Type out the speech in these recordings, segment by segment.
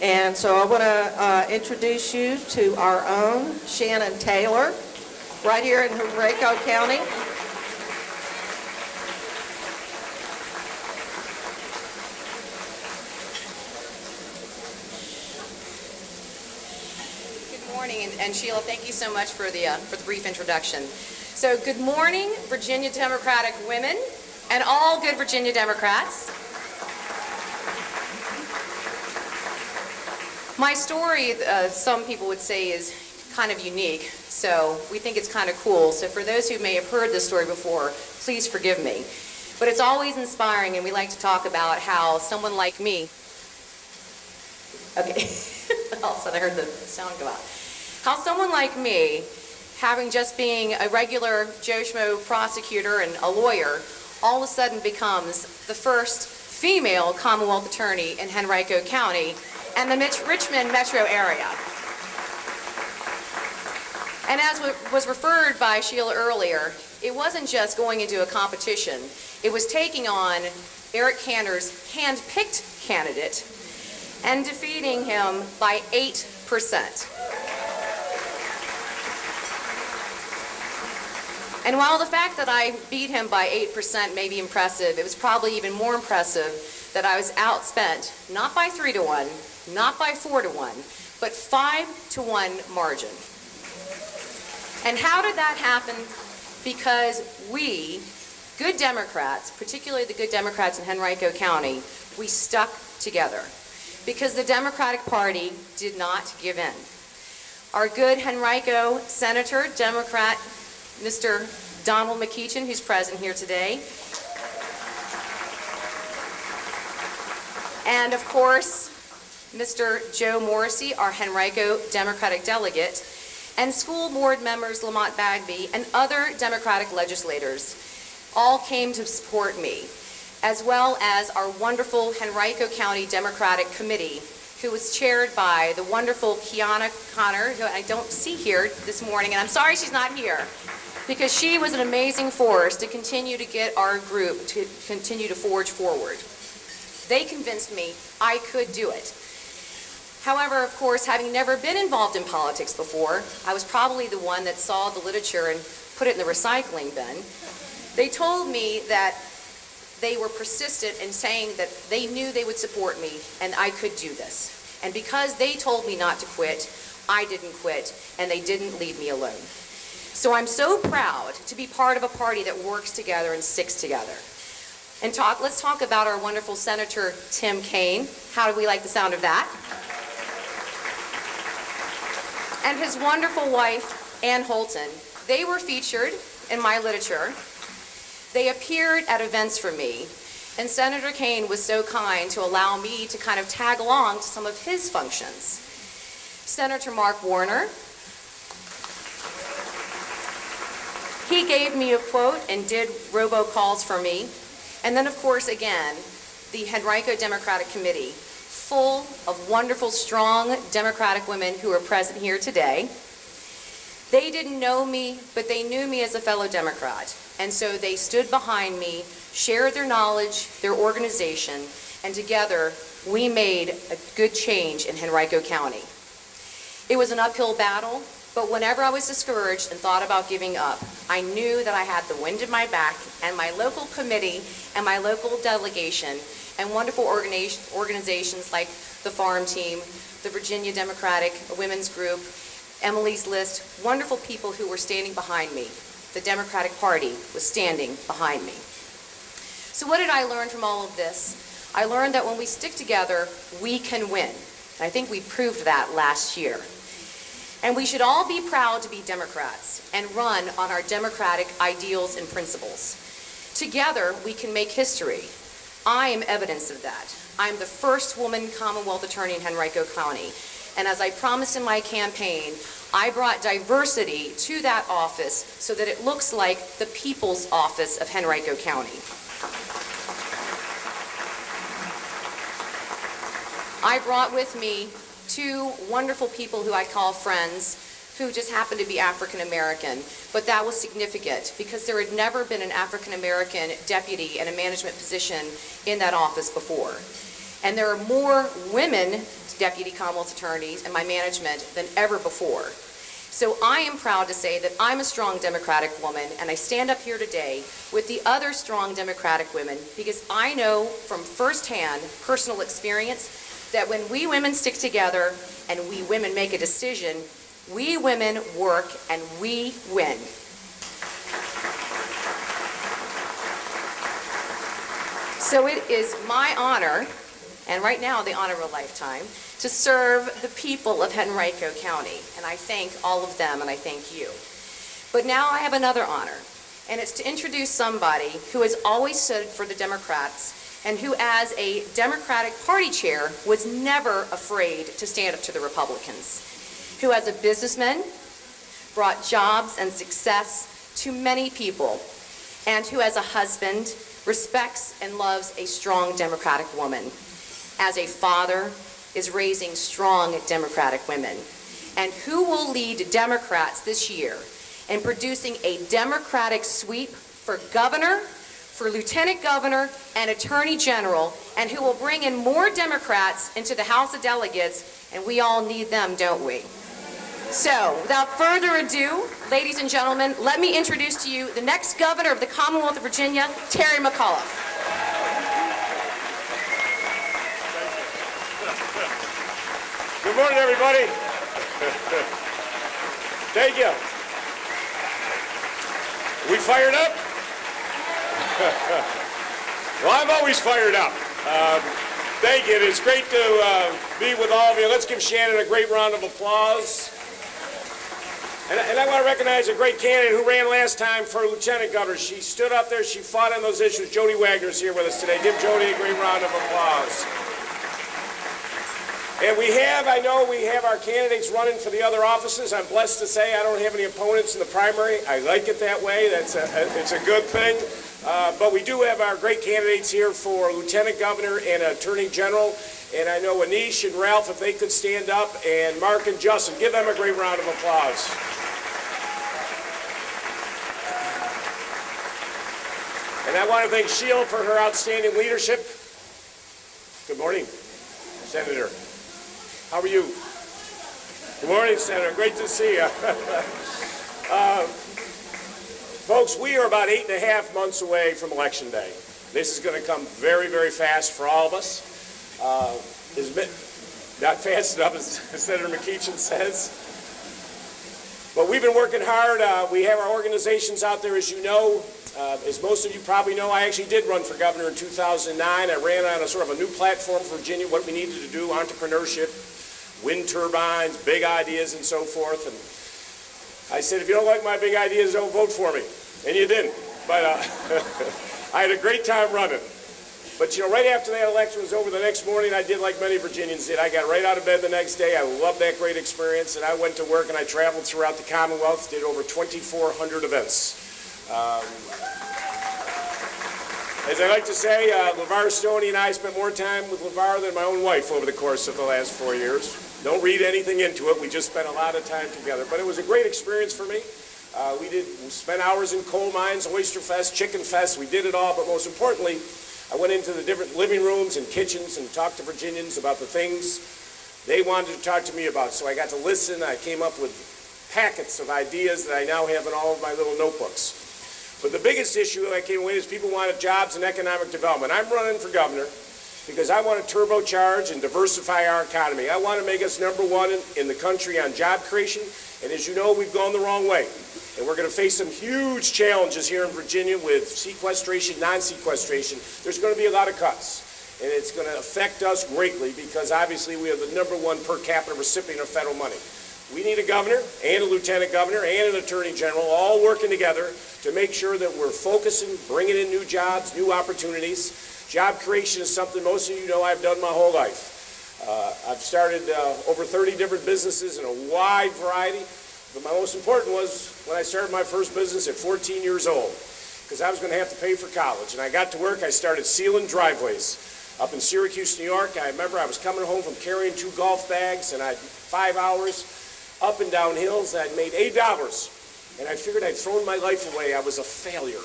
And so I want to introduce you to our own Shannon Taylor, right here in Henrico County. Good morning, and Sheila, thank you so much for the brief introduction. So good morning, Virginia Democratic women, and all good Virginia Democrats. My story, some people would say, is kind of unique, so we think it's kind of cool. So for those who may have heard this story before, please forgive me. But it's always inspiring, and we like to talk about how someone like me, okay, all of a sudden I heard the sound go out, how someone like me, having just being a regular Joe Schmo prosecutor and a lawyer, all of a sudden becomes the first female Commonwealth attorney in Henrico County and the Richmond metro area. And as was referred by Sheila earlier, it wasn't just going into a competition. It was taking on Eric Cantor's hand-picked candidate and defeating him by 8%. And while the fact that I beat him by 8% may be impressive, it was probably even more impressive that I was outspent, not by 3-1, not by 4-1, but 5-1 margin. And how did that happen? Because we, good Democrats, particularly the good Democrats in Henrico County, we stuck together. Because the Democratic Party did not give in. Our good Henrico Senator, Democrat, Mr. Donald McEachin, who's present here today. And of course, Mr. Joe Morrissey, our Henrico Democratic delegate, and school board members Lamont Bagby and other Democratic legislators all came to support me, as well as our wonderful Henrico County Democratic Committee, who was chaired by the wonderful Kiana Connor, who I don't see here this morning, and I'm sorry she's not here, because she was an amazing force to continue to get our group to continue to forge forward. They convinced me I could do it. However, of course, having never been involved in politics before, I was probably the one that saw the literature and put it in the recycling bin. They told me that they were persistent in saying that they knew they would support me and I could do this. And because they told me not to quit, I didn't quit, and they didn't leave me alone. So I'm so proud to be part of a party that works together and sticks together. And let's talk about our wonderful Senator Tim Kaine. How do we like the sound of that? And his wonderful wife, Ann Holton. They were featured in my literature. They appeared at events for me, and Senator Kaine was so kind to allow me to kind of tag along to some of his functions. Senator Mark Warner, he gave me a quote and did robocalls for me. And then, of course, again, the Henrico Democratic Committee, full of wonderful, strong Democratic women who are present here today. They didn't know me, but they knew me as a fellow Democrat. And so they stood behind me, shared their knowledge, their organization, and together we made a good change in Henrico County. It was an uphill battle, but whenever I was discouraged and thought about giving up, I knew that I had the wind in my back and my local committee and my local delegation and wonderful organizations like the Farm Team, the Virginia Democratic Women's Group, Emily's List, wonderful people who were standing behind me. The Democratic Party was standing behind me. So what did I learn from all of this? I learned that when we stick together, we can win. And I think we proved that last year. And we should all be proud to be Democrats and run on our democratic ideals and principles. Together, we can make history. I am evidence of that. I am the first woman Commonwealth attorney in Henrico County. And as I promised in my campaign, I brought diversity to that office so that it looks like the people's office of Henrico County. I brought with me two wonderful people who I call friends, who just happened to be African American, but that was significant because there had never been an African American deputy in a management position in that office before. And there are more women deputy Commonwealth attorneys in my management than ever before. So I am proud to say that I'm a strong Democratic woman, and I stand up here today with the other strong Democratic women because I know from firsthand personal experience that when we women stick together and we women make a decision, we women work and we win. So it is my honor, and right now the honor of a lifetime, to serve the people of Henrico County. And I thank all of them, and I thank you. But now I have another honor, and it's to introduce somebody who has always stood for the Democrats and who, as a Democratic Party chair, was never afraid to stand up to the Republicans, who, as a businessman, brought jobs and success to many people, and who, as a husband, respects and loves a strong Democratic woman. As a father, is raising strong Democratic women, and who will lead Democrats this year in producing a Democratic sweep for governor, for lieutenant governor, and attorney general, and who will bring in more Democrats into the House of Delegates, and we all need them, don't we? So, without further ado, ladies and gentlemen, let me introduce to you the next governor of the Commonwealth of Virginia, Terry McAuliffe. Good morning, everybody. Thank you. We fired up? Well, I'm always fired up. Thank you. It's great to be with all of you. Let's give Shannon a great round of applause. And I want to recognize a great candidate who ran last time for lieutenant governor. She stood up there. She fought on those issues. Jody Wagner's here with us today. Give Jody a great round of applause. And I know we have our candidates running for the other offices. I'm blessed to say I don't have any opponents in the primary. I like it that way. It's a good thing. But we do have our great candidates here for lieutenant governor and attorney general. And I know Anish and Ralph, if they could stand up, and Mark and Justin. Give them a great round of applause. And I want to thank Sheila for her outstanding leadership. Good morning, Senator. How are you? Good morning, Senator. Great to see you. Folks, we are about 8.5 months away from Election Day. This is going to come very, very fast for all of us. Not fast enough, as Senator McEachin says. But we've been working hard. We have our organizations out there, as you know. As most of you probably know, I actually did run for governor in 2009. I ran on a sort of a new platform for Virginia, what we needed to do, entrepreneurship, wind turbines, big ideas, and so forth. And I said, if you don't like my big ideas, don't vote for me. And you didn't. But I had a great time running. But, right after that election was over, the next morning, I did like many Virginians did. I got right out of bed the next day. I loved that great experience. And I went to work and I traveled throughout the Commonwealth, did over 2,400 events. As I like to say, LeVar Stoney and I spent more time with LeVar than my own wife over the course of the last 4 years. Don't read anything into it. We just spent a lot of time together. But it was a great experience for me. We spent hours in coal mines, Oyster Fest, Chicken Fest. We did it all. But most importantly, I went into the different living rooms and kitchens and talked to Virginians about the things they wanted to talk to me about. So I got to listen. I came up with packets of ideas that I now have in all of my little notebooks. But the biggest issue I came away is people wanted jobs and economic development. I'm running for governor because I want to turbocharge and diversify our economy. I want to make us number one in the country on job creation. And as you know, we've gone the wrong way. And we're going to face some huge challenges here in Virginia with sequestration, non-sequestration. There's going to be a lot of cuts. And it's going to affect us greatly because obviously we are the number one per capita recipient of federal money. We need a governor and a lieutenant governor and an attorney general all working together to make sure that we're focusing, bringing in new jobs, new opportunities. Job creation is something most of you know I've done my whole life. I've started over 30 different businesses in a wide variety. But my most important was when I started my first business at 14 years old because I was going to have to pay for college. And I got to work. I started sealing driveways up in Syracuse, New York. I remember I was coming home from carrying 2 golf bags, and I had 5 hours up and down hills. I'd made $8, and I figured I'd thrown my life away. I was a failure.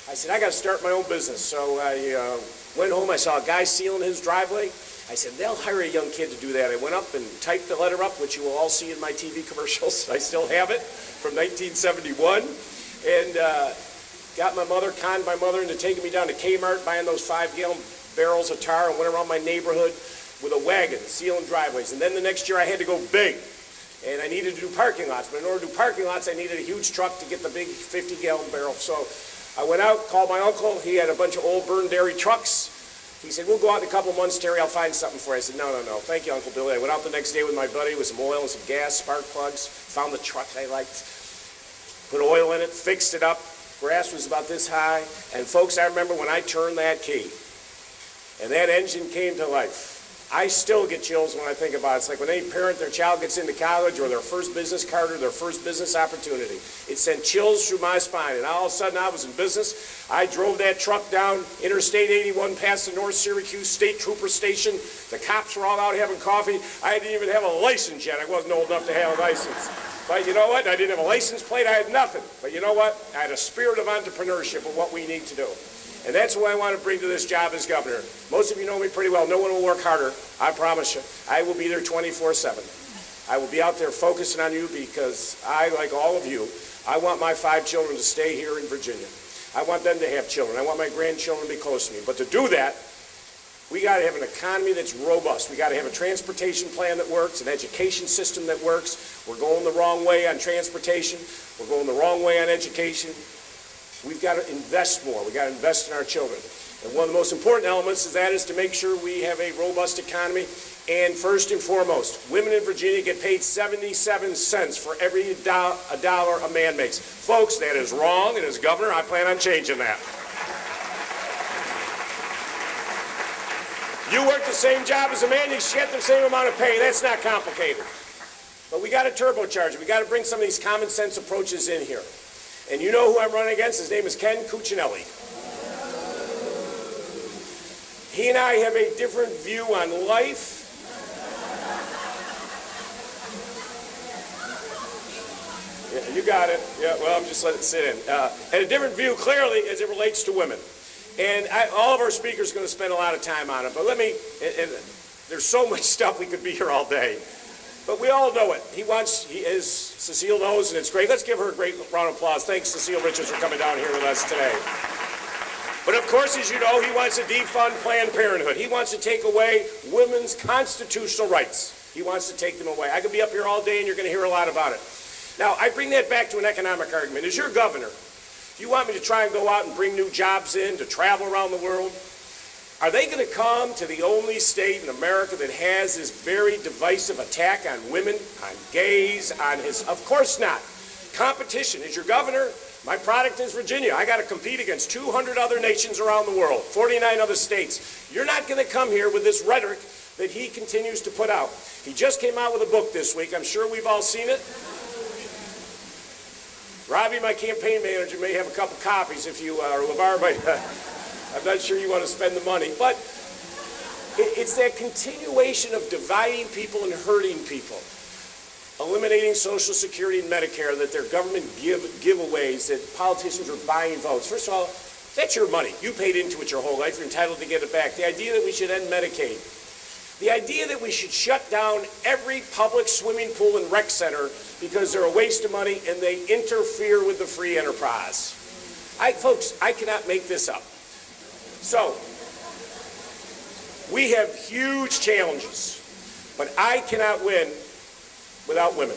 I said, I got to start my own business. So I went home. I saw a guy sealing his driveway. I said, they'll hire a young kid to do that. I went up and typed the letter up, which you will all see in my TV commercials. I still have it from 1971. And conned my mother into taking me down to Kmart, buying those 5-gallon barrels of tar, and went around my neighborhood with a wagon, sealing driveways. And then the next year I had to go big. And I needed to do parking lots. But in order to do parking lots, I needed a huge truck to get the big 50-gallon barrel. So I went out, called my uncle. He had a bunch of old burned dairy trucks. He said, we'll go out in a couple of months, Terry, I'll find something for you. I said, no, thank you, Uncle Billy. I went out the next day with my buddy with some oil and some gas, spark plugs, found the truck I liked, put oil in it, fixed it up. Grass was about this high. And folks, I remember when I turned that key and that engine came to life. I still get chills when I think about it. It's like when any parent, their child gets into college or their first business card or their first business opportunity. It sent chills through my spine. And all of a sudden I was in business. I drove that truck down Interstate 81 past the North Syracuse State Trooper Station. The cops were all out having coffee. I didn't even have a license yet. I wasn't old enough to have a license. But you know what? I didn't have a license plate. I had nothing. But you know what? I had a spirit of entrepreneurship of what we need to do. And that's what I want to bring to this job as governor. Most of you know me pretty well. No one will work harder, I promise you. I will be there 24/7. I will be out there focusing on you because I, like all of you, I want my 5 children to stay here in Virginia. I want them to have children. I want my grandchildren to be close to me. But to do that, we got to have an economy that's robust. We got to have a transportation plan that works, an education system that works. We're going the wrong way on transportation. We're going the wrong way on education. We've got to invest more. We've got to invest in our children. And one of the most important elements is to make sure we have a robust economy. And first and foremost, women in Virginia get paid 77 cents for every dollar a man makes. Folks, that is wrong, and as governor, I plan on changing that. You work the same job as a man, you get the same amount of pay. That's not complicated. But we got to turbocharge it. We got to bring some of these common sense approaches in here. And you know who I'm running against? His name is Ken Cuccinelli. He and I have a different view on life. Yeah, you got it. Yeah, well, I'm just letting it sit in. And a different view, clearly, as it relates to women. And all of our speakers are going to spend a lot of time on it. But there's so much stuff, we could be here all day. But we all know it. As Cecile knows, and it's great. Let's give her a great round of applause. Thanks, Cecile Richards, for coming down here with us today. But of course, as you know, he wants to defund Planned Parenthood. He wants to take away women's constitutional rights. He wants to take them away. I could be up here all day, and you're going to hear a lot about it. Now, I bring that back to an economic argument. As your governor, if you want me to try and go out and bring new jobs in, to travel around the world, are they going to come to the only state in America that has this very divisive attack on women, on gays, on his... Of course not. Competition. As your governor, my product is Virginia. I got to compete against 200 other nations around the world, 49 other states. You're not going to come here with this rhetoric that he continues to put out. He just came out with a book this week. I'm sure we've all seen it. Robbie, my campaign manager, may have a couple copies if you or LeVar might... I'm not sure you want to spend the money, but it's that continuation of dividing people and hurting people, eliminating Social Security and Medicare, that their government giveaways, that politicians are buying votes. First of all, that's your money. You paid into it your whole life. You're entitled to get it back. The idea that we should end Medicaid, the idea that we should shut down every public swimming pool and rec center because they're a waste of money and they interfere with the free enterprise. Folks, I cannot make this up. So, we have huge challenges, but I cannot win without women.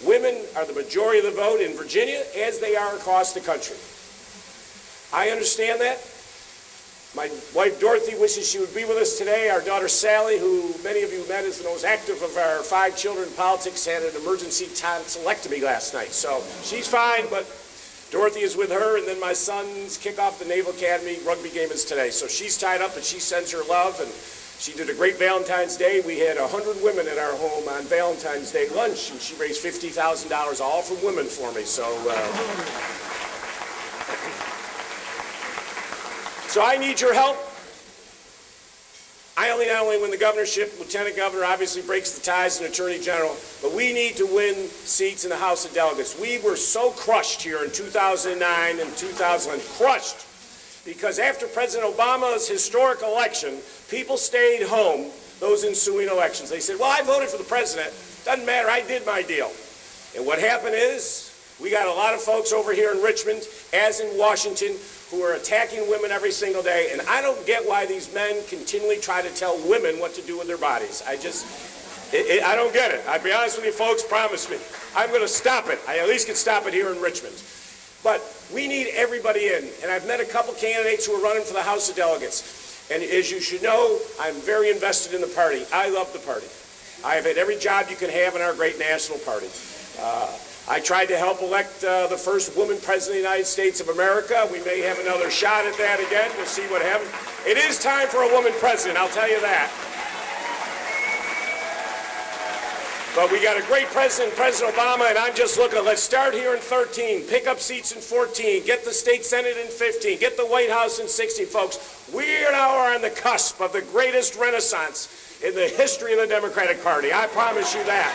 Women are the majority of the vote in Virginia, as they are across the country. I understand that. My wife Dorothy wishes she would be with us today. Our daughter Sally, who many of you met, is the most active of our 5 children in politics, had an emergency tonsillectomy last night. So she's fine, but Dorothy is with her, and then my son's kick-off the Naval Academy rugby game is today. So she's tied up, but she sends her love, and she did a great Valentine's Day. We had 100 women at our home on Valentine's Day lunch, and she raised $50,000, all from women for me. So I need your help. I not only win the governorship, Lieutenant Governor obviously breaks the ties, and Attorney General, but we need to win seats in the House of Delegates. We were so crushed here in 2009 and 2000, crushed, because after President Obama's historic election, people stayed home those ensuing elections. They said, well, I voted for the president. Doesn't matter, I did my deal. And what happened is, we got a lot of folks over here in Richmond, as in Washington, who are attacking women every single day. And I don't get why these men continually try to tell women what to do with their bodies. I don't get it. I'll be honest with you folks, promise me. I'm going to stop it. I at least can stop it here in Richmond. But we need everybody in. And I've met a couple candidates who are running for the House of Delegates. And as you should know, I'm very invested in the party. I love the party. I have had every job you can have in our great national party. I tried to help elect the first woman president of the United States of America. We may have another shot at that again. We'll see what happens. It is time for a woman president, I'll tell you that. But we got a great president, President Obama, and I'm just looking. Let's start here in 13, pick up seats in 14, get the state Senate in 15, get the White House in 16, folks. We now are on the cusp of the greatest renaissance in the history of the Democratic Party. I promise you that.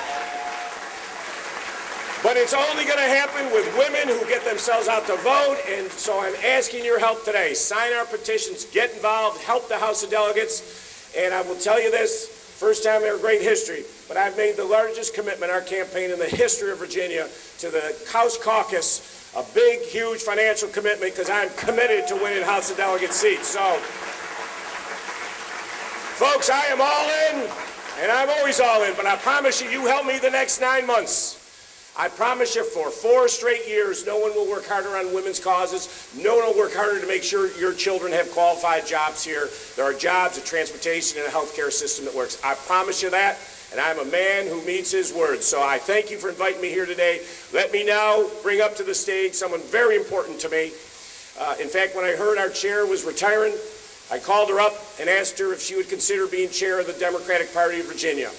But it's only going to happen with women who get themselves out to vote, and so I'm asking your help today. Sign our petitions, get involved, help the House of Delegates, and I will tell you this, first time in our great history, but I've made the largest commitment, our campaign in the history of Virginia, to the House Caucus, a big, huge financial commitment, because I'm committed to winning House of Delegates seats. So, folks, I am all in, and I'm always all in, but I promise you, you help me the next 9 months. I promise you, for 4 straight years, no one will work harder on women's causes. No one will work harder to make sure your children have qualified jobs here. There are jobs, a transportation, and a healthcare system that works. I promise you that, and I'm a man who meets his words. So I thank you for inviting me here today. Let me now bring up to the stage someone very important to me. In fact, when I heard our chair was retiring, I called her up and asked her if she would consider being chair of the Democratic Party of Virginia.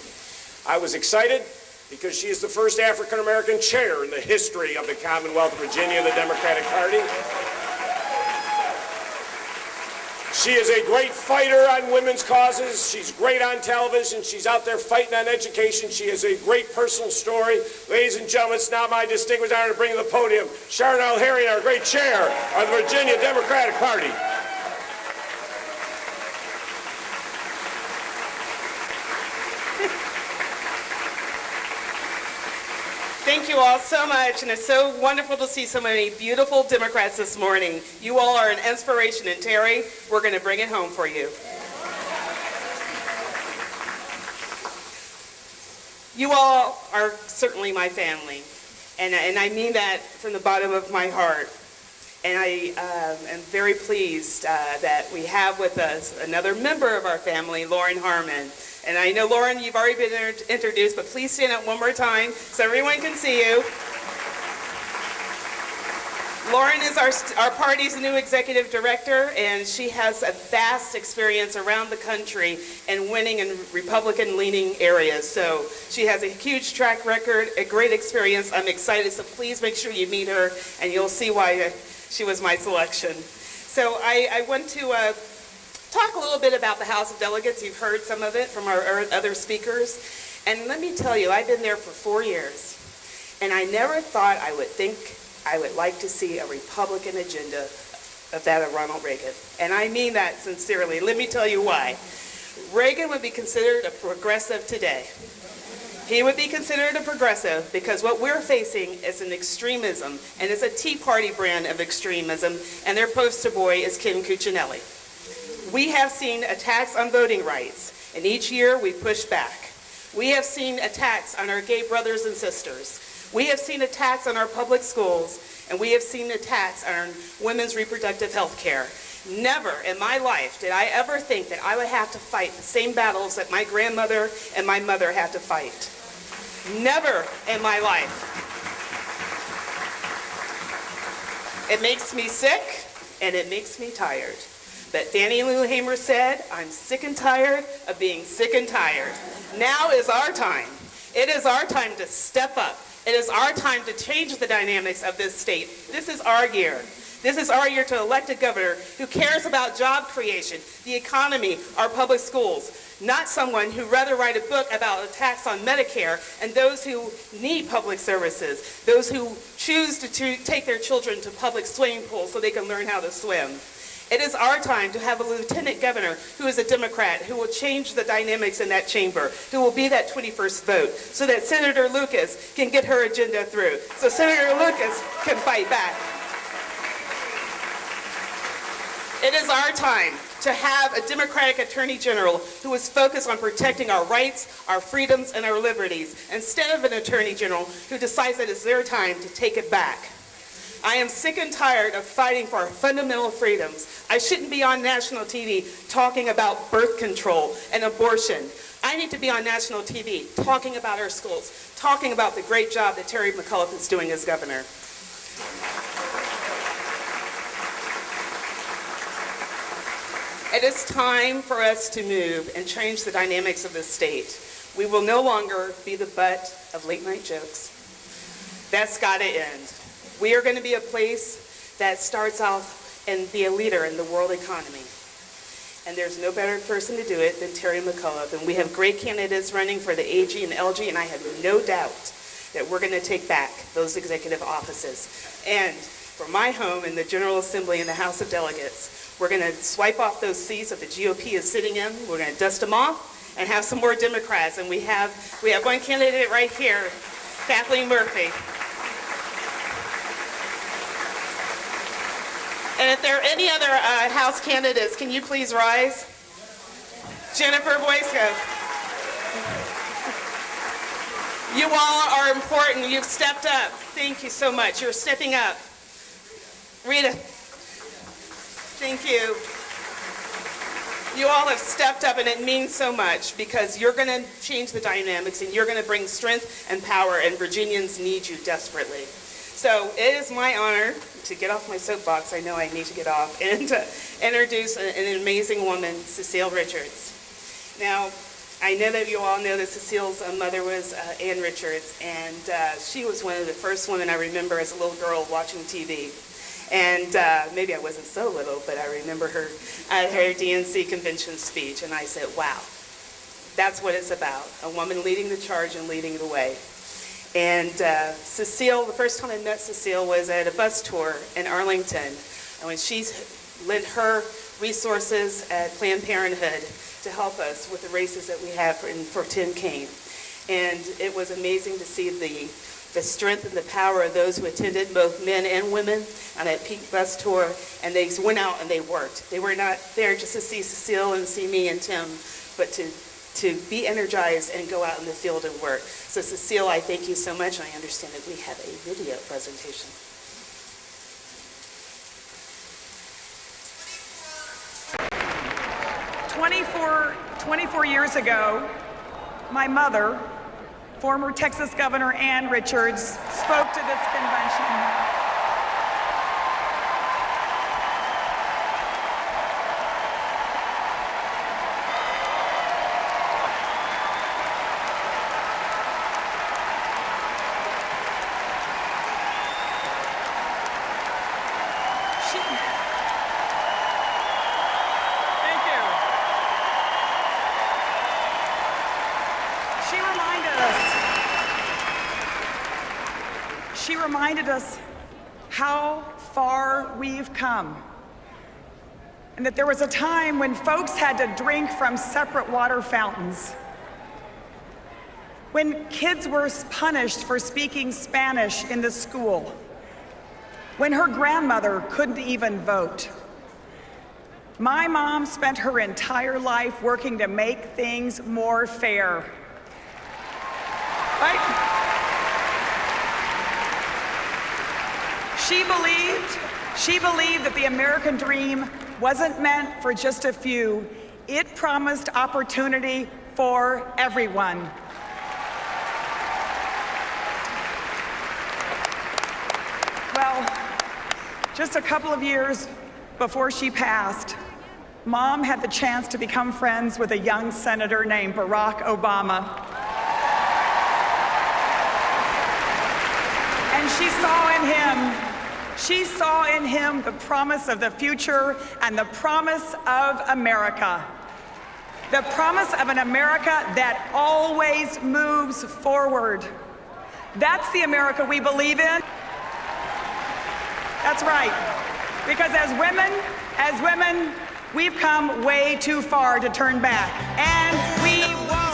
I was excited, because she is the first African-American chair in the history of the Commonwealth of Virginia, the Democratic Party. She is a great fighter on women's causes. She's great on television. She's out there fighting on education. She has a great personal story. Ladies and gentlemen, it's now my distinguished honor to bring to the podium Sharon Alheri, our great chair of the Virginia Democratic Party. Thank you all so much, and it's so wonderful to see so many beautiful Democrats this morning. You all are an inspiration, and Terry, we're going to bring it home for you. You all are certainly my family, and I mean that from the bottom of my heart. And I am very pleased that we have with us another member of our family, Lauren Harmon. And I know, Lauren, you've already been introduced, but please stand up one more time so everyone can see you. Lauren is our party's new executive director, and she has a vast experience around the country in winning in Republican-leaning areas. So she has a huge track record, a great experience. I'm excited, so please make sure you meet her, and you'll see why she was my selection. So I want to talk a little bit about the House of Delegates. You've heard some of it from our other speakers. And let me tell you, I've been there for 4 years, and I never thought I would like to see a Republican agenda of that of Ronald Reagan. And I mean that sincerely. Let me tell you why. Reagan would be considered a progressive today. He would be considered a progressive because what we're facing is an extremism, and it's a Tea Party brand of extremism, and their poster boy is Ken Cuccinelli. We have seen attacks on voting rights, and each year we push back. We have seen attacks on our gay brothers and sisters. We have seen attacks on our public schools, and we have seen attacks on women's reproductive health care. Never in my life did I ever think that I would have to fight the same battles that my grandmother and my mother had to fight. Never in my life. It makes me sick, and it makes me tired. But Fannie Lou Hamer said, I'm sick and tired of being sick and tired. Now is our time. It is our time to step up. It is our time to change the dynamics of this state. This is our year. This is our year to elect a governor who cares about job creation, the economy, our public schools, not someone who'd rather write a book about attacks on Medicare and those who need public services, those who choose to take their children to public swimming pools so they can learn how to swim. It is our time to have a lieutenant governor who is a Democrat, who will change the dynamics in that chamber, who will be that 21st vote, so that Senator Lucas can get her agenda through, so Senator Lucas can fight back. It is our time to have a Democratic Attorney General who is focused on protecting our rights, our freedoms, and our liberties, instead of an Attorney General who decides that it's their time to take it back. I am sick and tired of fighting for our fundamental freedoms. I shouldn't be on national TV talking about birth control and abortion. I need to be on national TV talking about our schools, talking about the great job that Terry McAuliffe is doing as governor. It is time for us to move and change the dynamics of this state. We will no longer be the butt of late-night jokes. That's got to end. We are going to be a place that starts off and be a leader in the world economy. And there's no better person to do it than Terry McAuliffe. And we have great candidates running for the AG and LG, and I have no doubt that we're going to take back those executive offices. And for my home in the General Assembly in the House of Delegates, we're going to swipe off those seats that the GOP is sitting in. We're going to dust them off and have some more Democrats. And we have one candidate right here, Kathleen Murphy. And if there are any other House candidates, can you please rise? Jennifer Boysko. You all are important. You've stepped up. Thank you so much. You're stepping up. Rita. Thank you. You all have stepped up, and it means so much because you're going to change the dynamics and you're going to bring strength and power, and Virginians need you desperately. So it is my honor to get off my soapbox. I know I need to get off, and to introduce an amazing woman, Cecile Richards. Now, I know that you all know that Cecile's mother was Ann Richards, and she was one of the first women I remember as a little girl watching TV. And maybe I wasn't so little, but I remember her at her DNC convention speech, and I said, wow, that's what it's about, a woman leading the charge and leading the way. And Cecile, the first time I met Cecile was at a bus tour in Arlington, and when she lent her resources at Planned Parenthood to help us with the races that we have for Tim Kaine. And it was amazing to see the strength and the power of those who attended, both men and women, on that peak bus tour, and they went out and they worked. They were not there just to see Cecile and see me and Tim, but to be energized and go out in the field and work. So Cecile, I thank you so much, and I understand that we have a video presentation. Twenty-four years ago, my mother, former Texas Governor Ann Richards, spoke to this convention. She reminded us how far we've come, and that there was a time when folks had to drink from separate water fountains, when kids were punished for speaking Spanish in the school, when her grandmother couldn't even vote. My mom spent her entire life working to make things more fair. Right? She believed that the American dream wasn't meant for just a few. It promised opportunity for everyone. Well, just a couple of years before she passed, Mom had the chance to become friends with a young senator named Barack Obama. And she saw in him the promise of the future and the promise of America. The promise of an America that always moves forward. That's the America we believe in. That's right. Because as women, As women, we've come way too far to turn back, and we won't.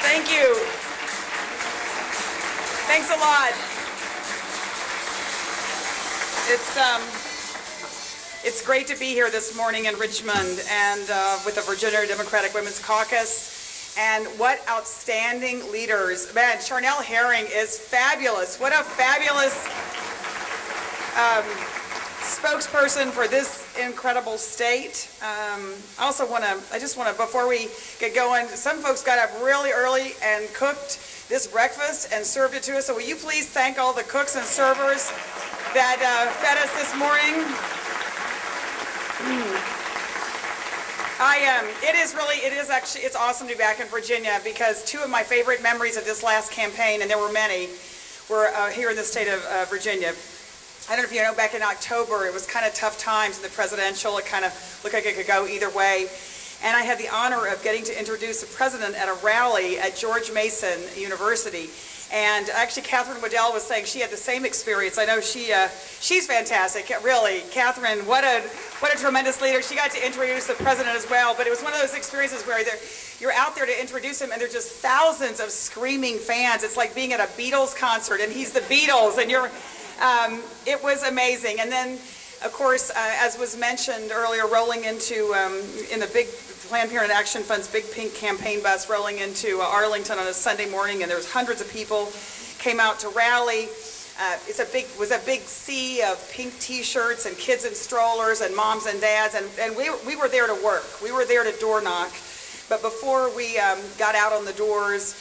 Thank you. Thanks a lot. It's great to be here this morning in Richmond and with the Virginia Democratic Women's Caucus. And what outstanding leaders. Man, Charnel Herring is fabulous. What a fabulous spokesperson for this incredible state. I just want to, before we get going, some folks got up really early and cooked this breakfast and served it to us. So will you please thank all the cooks and servers that fed us this morning? It's awesome to be back in Virginia because two of my favorite memories of this last campaign, and there were many, were here in the state of Virginia. I don't know if you know, back in October, it was kind of tough times in the presidential. It kind of looked like it could go either way. And I had the honor of getting to introduce the president at a rally at George Mason University. And actually, Catherine Waddell was saying she had the same experience. I know she's fantastic, really. Catherine, what a tremendous leader. She got to introduce the president as well. But it was one of those experiences where you're out there to introduce him, and there's just thousands of screaming fans. It's like being at a Beatles concert, and he's the Beatles, and it was amazing. And then, of course, as was mentioned earlier, rolling into, in the big Planned Parenthood Action Fund's big pink campaign bus rolling into Arlington on a Sunday morning, and there was hundreds of people came out to rally. It was a big sea of pink T-shirts and kids in strollers and moms and dads, and we were there to work. We were there to door knock. But before we got out on the doors,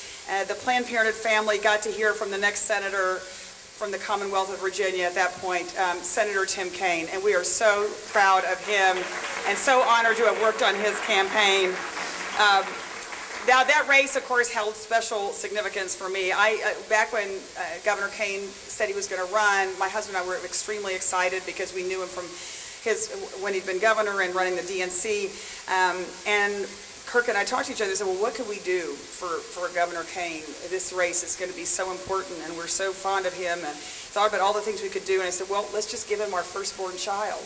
the Planned Parenthood family got to hear from the next senator from the Commonwealth of Virginia at that point, Senator Tim Kaine, and we are so proud of him and so honored to have worked on his campaign. Now that race, of course, held special significance for me. Back when Governor Kaine said he was going to run, my husband and I were extremely excited because we knew him from when he'd been governor and running the DNC, and Kirk and I talked to each other and said, well, what could we do for Governor Kaine? This race is going to be so important, and we're so fond of him, and thought about all the things we could do. And I said, well, let's just give him our firstborn child.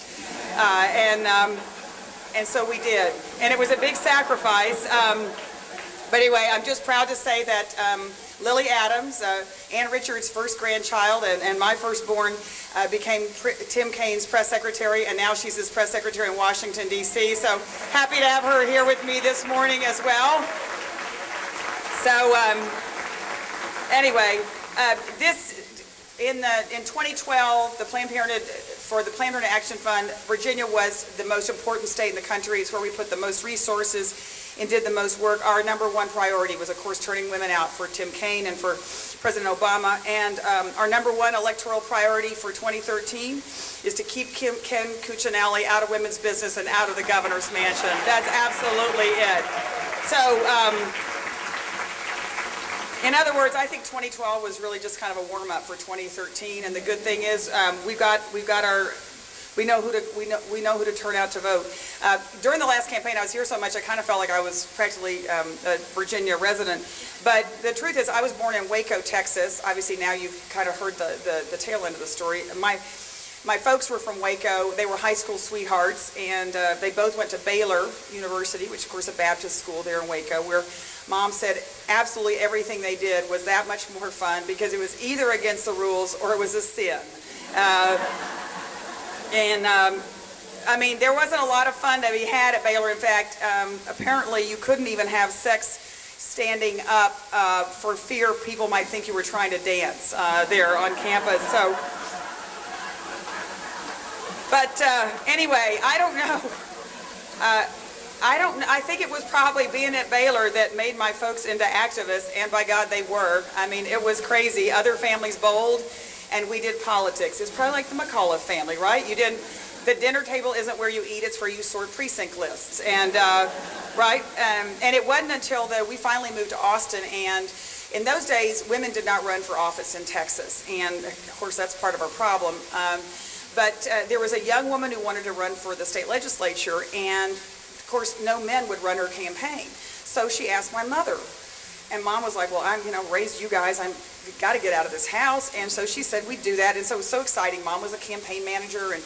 And so we did. And it was a big sacrifice. But anyway, I'm just proud to say that Lily Adams, Ann Richards' first grandchild, and my firstborn, became Tim Kaine's press secretary, and now she's his press secretary in Washington, D.C. So happy to have her here with me this morning as well. So anyway, in 2012, the Planned Parenthood, for the Planned Parenthood Action Fund, Virginia was the most important state in the country. It's where we put the most resources and did the most work. Our number one priority was, of course, turning women out for Tim Kaine and for President Obama. And our number one electoral priority for 2013 is to keep Ken Cuccinelli out of women's business and out of the governor's mansion. That's absolutely it. So, in other words, I think 2012 was really just kind of a warm-up for 2013. And the good thing is, we know who to turn out to vote. During the last campaign, I was here so much, I kind of felt like I was practically a Virginia resident. But the truth is, I was born in Waco, Texas. Obviously, now you've kind of heard the tail end of the story. My folks were from Waco. They were high school sweethearts, and they both went to Baylor University, which, of course, is a Baptist school there in Waco, where Mom said absolutely everything they did was that much more fun because it was either against the rules or it was a sin. I mean, there wasn't a lot of fun to be had at Baylor. In fact, apparently you couldn't even have sex standing up for fear people might think you were trying to dance there on campus. So, but anyway, I don't know. I think it was probably being at Baylor that made my folks into activists, and by God, they were. I mean, it was crazy. Other families bowled, and we did politics. It's probably like the McAuliffe family, right? You the dinner table isn't where you eat, it's where you sort precinct lists. And, right? And it wasn't until we finally moved to Austin, and in those days, women did not run for office in Texas. And of course, that's part of our problem. But there was a young woman who wanted to run for the state legislature, and of course, no men would run her campaign. So she asked my mother. And Mom was like, well, I'm, raised you guys, I've got to get out of this house. And so she said we'd do that. And so it was so exciting. Mom was a campaign manager, and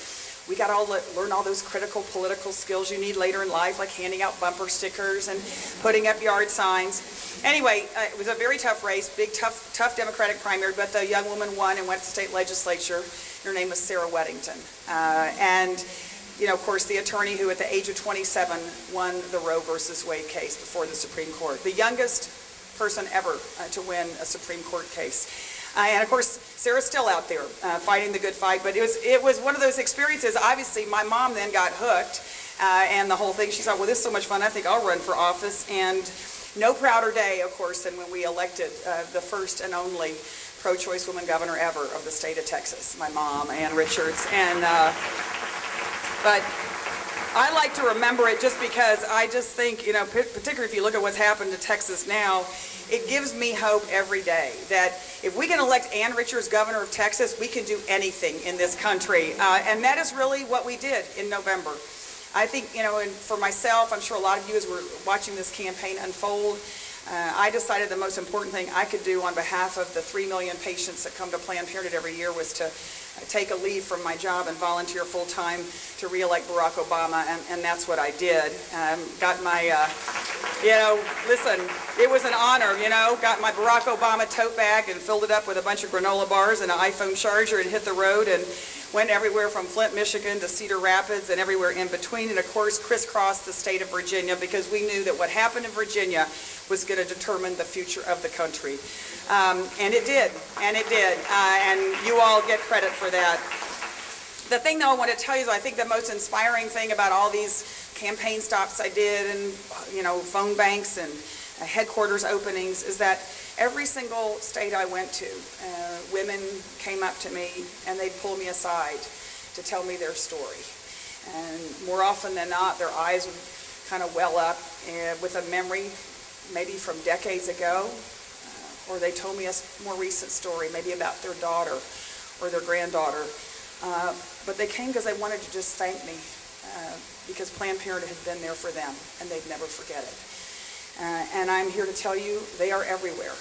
we got learn all those critical political skills you need later in life, like handing out bumper stickers and putting up yard signs. Anyway, it was a very tough race, big, tough Democratic primary, but the young woman won and went to the state legislature. Her name was Sarah Weddington. Of course, the attorney who at the age of 27 won the Roe versus Wade case before the Supreme Court. The youngest person ever to win a Supreme Court case. And of course, Sarah's still out there fighting the good fight, but it was one of those experiences. Obviously, my mom then got hooked and the whole thing. She thought, well, this is so much fun, I think I'll run for office. And no prouder day, of course, than when we elected the first and only pro-choice woman governor ever of the state of Texas, my mom, Ann Richards. But I like to remember it just because I just think, particularly if you look at what's happened to Texas now, it gives me hope every day that if we can elect Ann Richards governor of Texas, we can do anything in this country. And that is really what we did in November. I think, and for myself, I'm sure a lot of you as were watching this campaign unfold, I decided the most important thing I could do on behalf of the 3 million patients that come to Planned Parenthood every year was to take a leave from my job and volunteer full-time to re-elect Barack Obama, and that's what I did. Got my, listen, it was an honor, got my Barack Obama tote bag and filled it up with a bunch of granola bars and an iPhone charger and hit the road and went everywhere from Flint, Michigan to Cedar Rapids and everywhere in between, and of course crisscrossed the state of Virginia because we knew that what happened in Virginia was going to determine the future of the country. And it did, and you all get credit for that. The thing though I want to tell you is I think the most inspiring thing about all these campaign stops I did and phone banks and headquarters openings is that every single state I went to, women came up to me and they'd pull me aside to tell me their story. And more often than not, their eyes would kind of well up with a memory maybe from decades ago, or they told me a more recent story, maybe about their daughter or their granddaughter. But they came because they wanted to just thank me because Planned Parenthood had been there for them and they'd never forget it. And I'm here to tell you they are everywhere.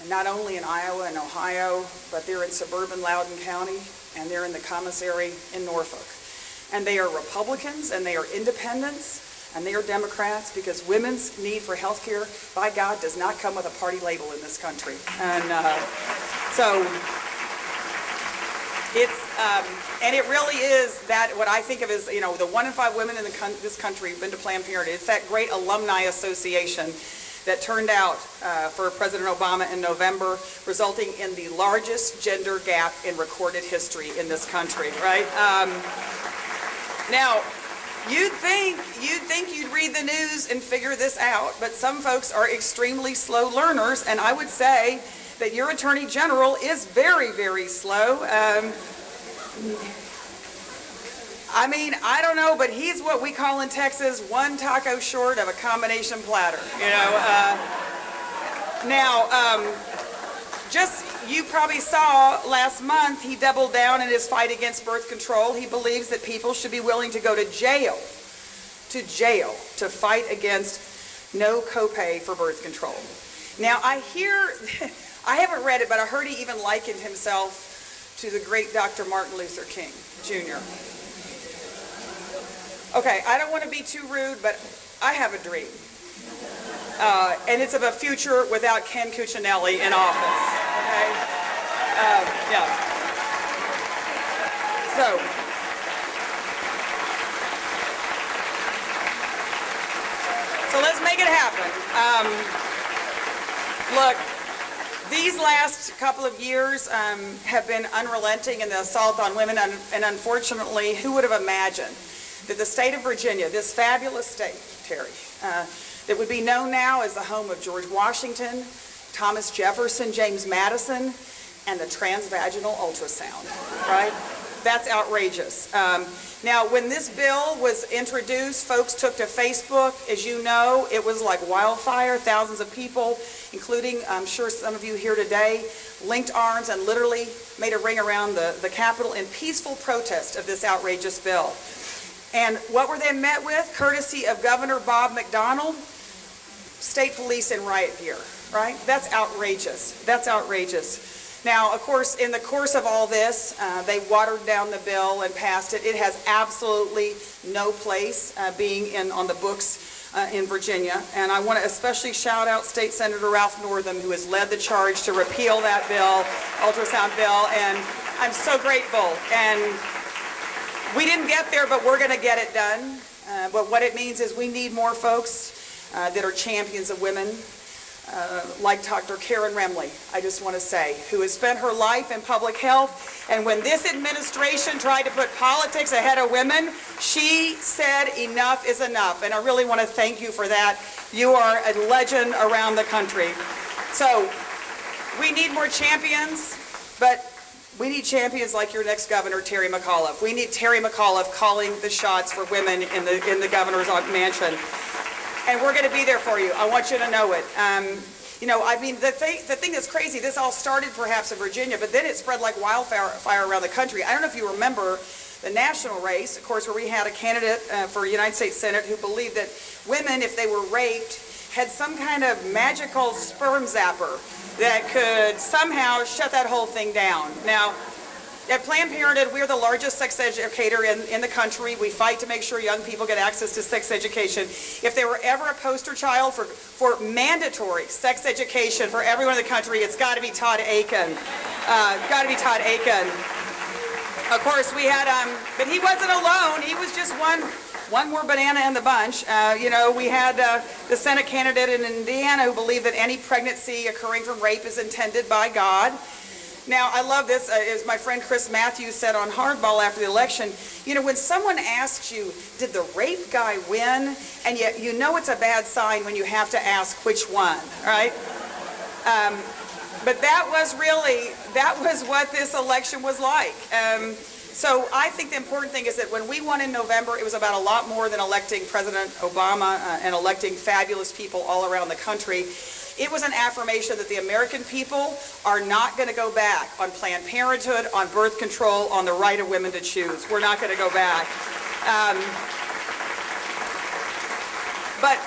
And not only in Iowa and Ohio, but they're in suburban Loudoun County and they're in the commissary in Norfolk. And they are Republicans and they are independents and they are Democrats because women's need for health care, by God, does not come with a party label in this country. And so it's, and it really is that what I think of as, the 1 in 5 women in this country have been to Planned Parenthood. It's that great alumni association that turned out for President Obama in November, resulting in the largest gender gap in recorded history in this country, right? Now, you'd think you'd read the news and figure this out, but some folks are extremely slow learners, and I would say that your Attorney General is very, very slow. I don't know, but he's what we call in Texas one taco short of a combination platter, you probably saw last month he doubled down in his fight against birth control. He believes that people should be willing to go to jail to fight against no copay for birth control. Now I haven't read it, but I heard he even likened himself to the great Dr. Martin Luther King, Jr. Okay, I don't want to be too rude, but I have a dream. And it's of a future without Ken Cuccinelli in office, okay? Yeah. So let's make it happen. Look, these last couple of years have been unrelenting in the assault on women, and unfortunately, who would have imagined that the state of Virginia, this fabulous state, Terry, that would be known now as the home of George Washington, Thomas Jefferson, James Madison, and the transvaginal ultrasound, right? That's outrageous. Now, when this bill was introduced, folks took to Facebook. As you know, it was like wildfire. Thousands of people, including, I'm sure some of you here today, linked arms and literally made a ring around the Capitol in peaceful protest of this outrageous bill. And what were they met with? Courtesy of Governor Bob McDonnell, state police in riot gear, right? That's outrageous. That's outrageous. Now, of course, in the course of all this, they watered down the bill and passed it. It has absolutely no place being on the books in Virginia. And I want to especially shout out State Senator Ralph Northam, who has led the charge to repeal that bill, ultrasound bill, and I'm so grateful. And we didn't get there, but we're going to get it done. But what it means is we need more folks that are champions of women, like Dr. Karen Remley, I just want to say, who has spent her life in public health. And when this administration tried to put politics ahead of women, she said enough is enough. And I really want to thank you for that. You are a legend around the country. So we need more champions, but we need champions like your next governor, Terry McAuliffe. We need Terry McAuliffe calling the shots for women in the governor's mansion. And we're going to be there for you. I want you to know it. You know, I mean, the thing that's crazy, this all started perhaps in Virginia, but then it spread like wildfire around the country. I don't know if you remember the national race, of course, where we had a candidate for United States Senate who believed that women, if they were raped, had some kind of magical sperm zapper that could somehow shut that whole thing down. Now, at Planned Parenthood, we're the largest sex educator in the country. We fight to make sure young people get access to sex education. If there were ever a poster child for mandatory sex education for everyone in the country, it's got to be Todd Aiken. Got to be Todd Aiken. Of course, we had, but he wasn't alone. He was just one more banana in the bunch. You know, we had the Senate candidate in Indiana who believed that any pregnancy occurring from rape is intended by God. Now, I love this, as my friend Chris Matthews said on Hardball after the election, you know, when someone asks you, did the rape guy win? And yet you know it's a bad sign when you have to ask which one, right? But that was what this election was like. So I think the important thing is that when we won in November, it was about a lot more than electing President Obama and electing fabulous people all around the country. It was an affirmation that the American people are not going to go back on Planned Parenthood, on birth control, on the right of women to choose. We're not going to go back. But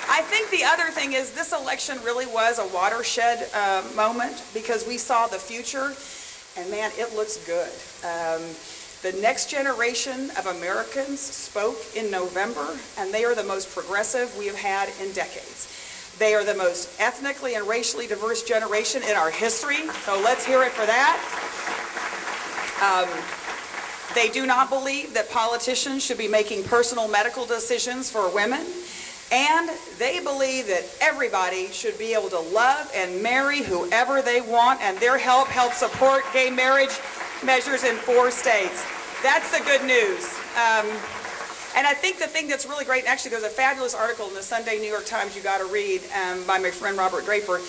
I think the other thing is this election really was a watershed moment because we saw the future, and man, it looks good. The next generation of Americans spoke in November, and they are the most progressive we have had in decades. They are the most ethnically and racially diverse generation in our history, so let's hear it for that. They do not believe that politicians should be making personal medical decisions for women, and they believe that everybody should be able to love and marry whoever they want, and their help support gay marriage measures in 4 states. That's the good news. And I think the thing that's really great, and actually there's a fabulous article in the Sunday New York Times you got to read by my friend Robert Draper.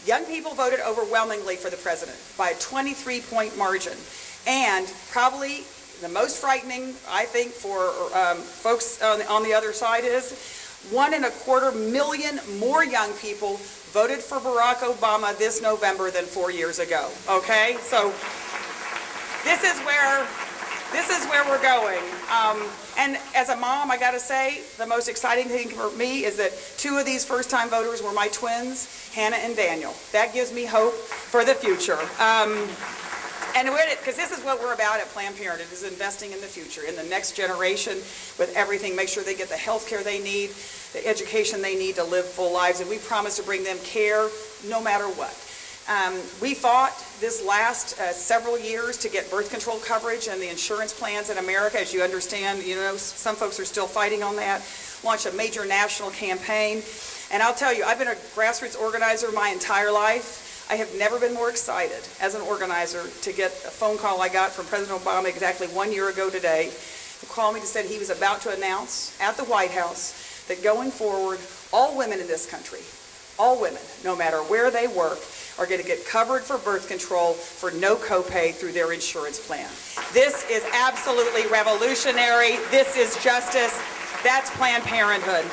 Young people voted overwhelmingly for the president by a 23-point margin. And probably the most frightening, I think, for folks on the other side is 1.25 million more young people voted for Barack Obama this November than 4 years ago. Okay? So this is where we're going. And as a mom, I got to say, the most exciting thing for me is that 2 of these first-time voters were my twins, Hannah and Daniel. That gives me hope for the future. And because this is what we're about at Planned Parenthood, is investing in the future, in the next generation with everything, make sure they get the health care they need, the education they need to live full lives, and we promise to bring them care no matter what. We fought this last several years to get birth control coverage and the insurance plans in America. As you understand, you know, some folks are still fighting on that. Launched a major national campaign. And I'll tell you, I've been a grassroots organizer my entire life. I have never been more excited as an organizer to get a phone call I got from President Obama exactly 1 year ago today. He called me and said he was about to announce at the White House that going forward, all women in this country, all women, no matter where they work, are going to get covered for birth control for no copay through their insurance plan. This is absolutely revolutionary. This is justice. That's Planned Parenthood.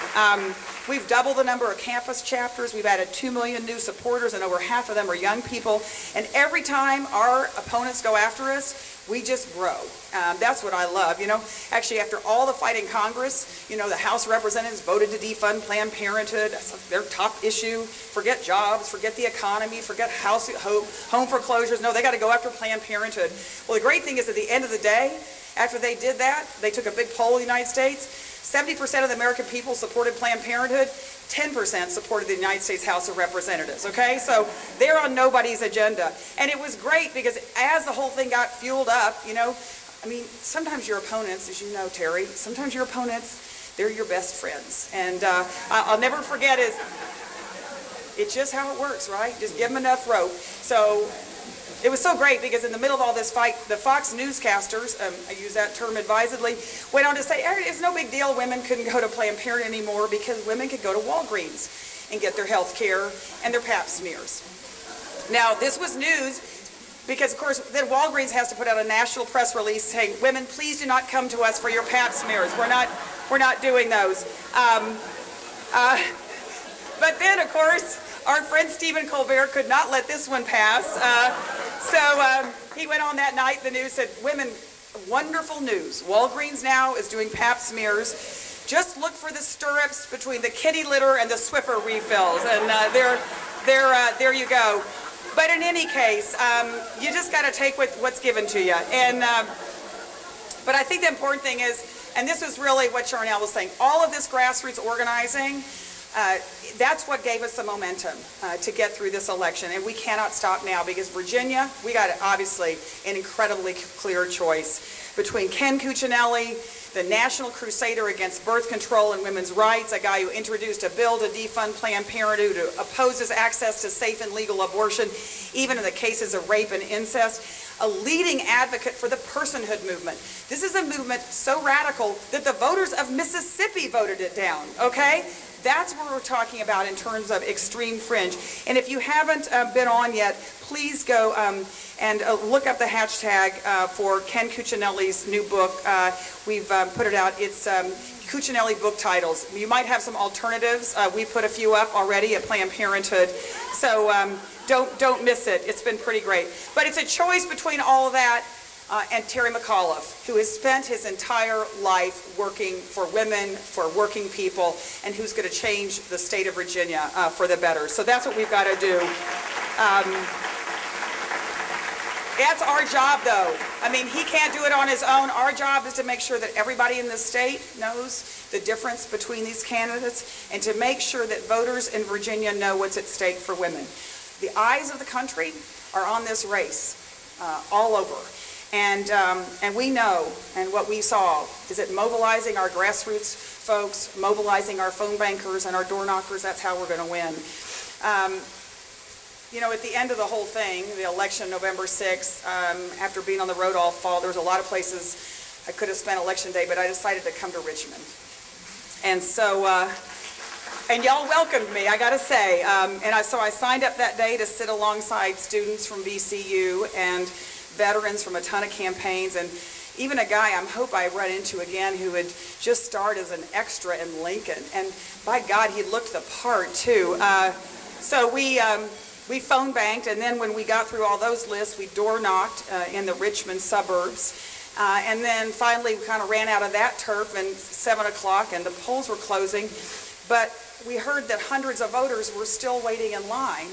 We've doubled the number of campus chapters. We've added 2 million new supporters, and over half of them are young people. And every time our opponents go after us, we just grow. That's what I love. You know, actually, after all the fight in Congress, you know, the House Representatives voted to defund Planned Parenthood. That's their top issue. Forget jobs, forget the economy, forget home foreclosures. No, they got to go after Planned Parenthood. Well, the great thing is at the end of the day, after they did that, they took a big poll in the United States. 70% of the American people supported Planned Parenthood. 10% supported the United States House of Representatives, okay? So they're on nobody's agenda. And it was great because as the whole thing got fueled up, you know, I mean, sometimes your opponents, as you know, Terry, sometimes your opponents, they're your best friends. And I'll never forget it's just how it works, right? Just give them enough rope. So it was so great because in the middle of all this fight, the Fox newscasters, I use that term advisedly, went on to say, it's no big deal women couldn't go to Planned Parenthood anymore because women could go to Walgreens and get their health care and their pap smears. Now, this was news because, of course, then Walgreens has to put out a national press release saying, women, please do not come to us for your pap smears. We're not doing those. But then, of course, our friend Stephen Colbert could not let this one pass. So he went on that night, the news said, women, wonderful news. Walgreens now is doing pap smears. Just look for the stirrups between the kitty litter and the Swiffer refills. And there you go. But in any case, you just got to take what's given to you. And but I think the important thing is, and this is really what Charnel was saying, all of this grassroots organizing, that's what gave us the momentum to get through this election. And we cannot stop now because Virginia, we got obviously an incredibly clear choice between Ken Cuccinelli, the national crusader against birth control and women's rights, a guy who introduced a bill to defund Planned Parenthood, who opposes access to safe and legal abortion, even in the cases of rape and incest, a leading advocate for the personhood movement. This is a movement so radical that the voters of Mississippi voted it down, okay? That's what we're talking about in terms of extreme fringe. And if you haven't been on yet, please go and look up the hashtag for Ken Cuccinelli's new book. We've put it out. It's Cuccinelli book titles. You might have some alternatives. We put a few up already at Planned Parenthood. So don't miss it. It's been pretty great. But it's a choice between all of that and Terry McAuliffe, who has spent his entire life working for women, for working people, and who's going to change the state of Virginia for the better. So that's what we've got to do. That's our job, though. I mean, he can't do it on his own. Our job is to make sure that everybody in the state knows the difference between these candidates and to make sure that voters in Virginia know what's at stake for women. The eyes of the country are on this race all over. And we know, and what we saw, is that mobilizing our grassroots folks, mobilizing our phone bankers and our door knockers, that's how we're going to win. You know, at the end of the whole thing, the election, November 6th, after being on the road all fall, there was a lot of places I could have spent Election Day, but I decided to come to Richmond. And so, and y'all welcomed me, I got to say. So I signed up that day to sit alongside students from VCU and veterans from a ton of campaigns, and even a guy I hope I run into again who had just starred as an extra in Lincoln. And by God, he looked the part too. So we phone banked, and then when we got through all those lists, we door knocked in the Richmond suburbs. And then finally we kind of ran out of that turf and 7 o'clock and the polls were closing. But we heard that hundreds of voters were still waiting in line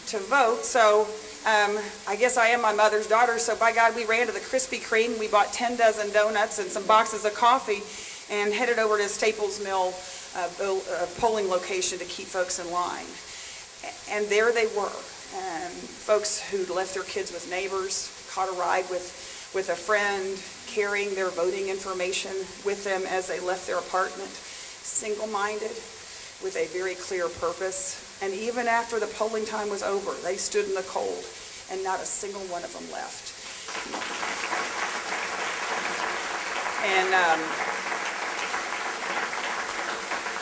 to vote. So I guess I am my mother's daughter, so by God, we ran to the Krispy Kreme. We bought 10 dozen donuts and some boxes of coffee and headed over to Staples Mill polling location to keep folks in line. And there they were, folks who'd left their kids with neighbors, caught a ride with a friend, carrying their voting information with them as they left their apartment, single-minded, with a very clear purpose. And even after the polling time was over, they stood in the cold, and not a single one of them left. And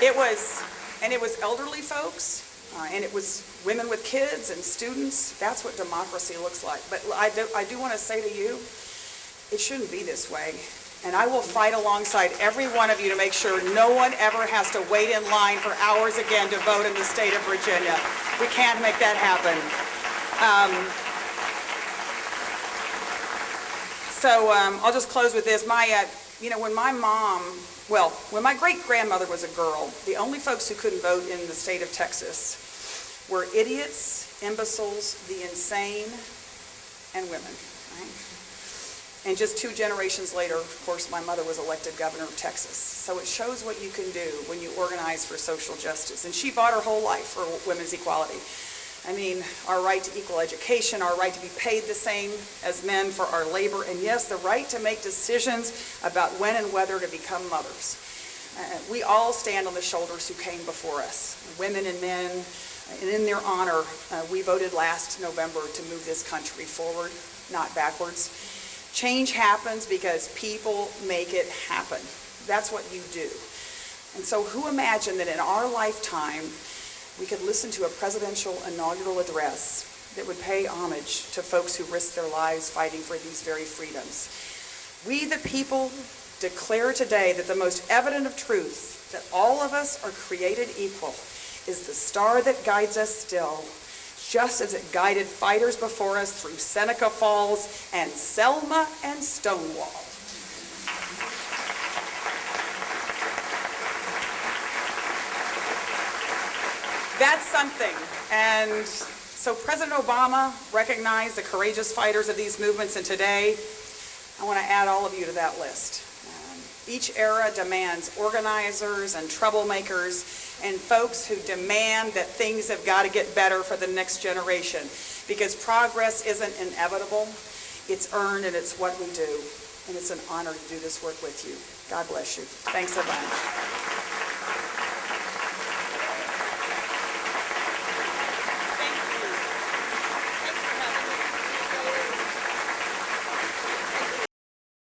it was elderly folks, and it was women with kids and students. That's what democracy looks like. But I do want to say to you, it shouldn't be this way. And I will fight alongside every one of you to make sure no one ever has to wait in line for hours again to vote in the state of Virginia. We can't make that happen. I'll just close with this. When my great-grandmother was a girl, the only folks who couldn't vote in the state of Texas were idiots, imbeciles, the insane, and women. Right? And just 2 generations later, of course, my mother was elected governor of Texas. So it shows what you can do when you organize for social justice. And she fought her whole life for women's equality. I mean, our right to equal education, our right to be paid the same as men for our labor, and yes, the right to make decisions about when and whether to become mothers. We all stand on the shoulders who came before us, women and men, and in their honor, we voted last November to move this country forward, not backwards. Change happens because people make it happen. That's what you do. And so who imagined that in our lifetime, we could listen to a presidential inaugural address that would pay homage to folks who risked their lives fighting for these very freedoms. We, the people, declare today that the most evident of truth, that all of us are created equal, is the star that guides us still, just as it guided fighters before us through Seneca Falls and Selma and Stonewall. That's something. And so President Obama recognized the courageous fighters of these movements, and today I want to add all of you to that list. Each era demands organizers and troublemakers and folks who demand that things have got to get better for the next generation, because progress isn't inevitable, it's earned, and it's what we do. And it's an honor to do this work with you. God bless you. Thanks so much.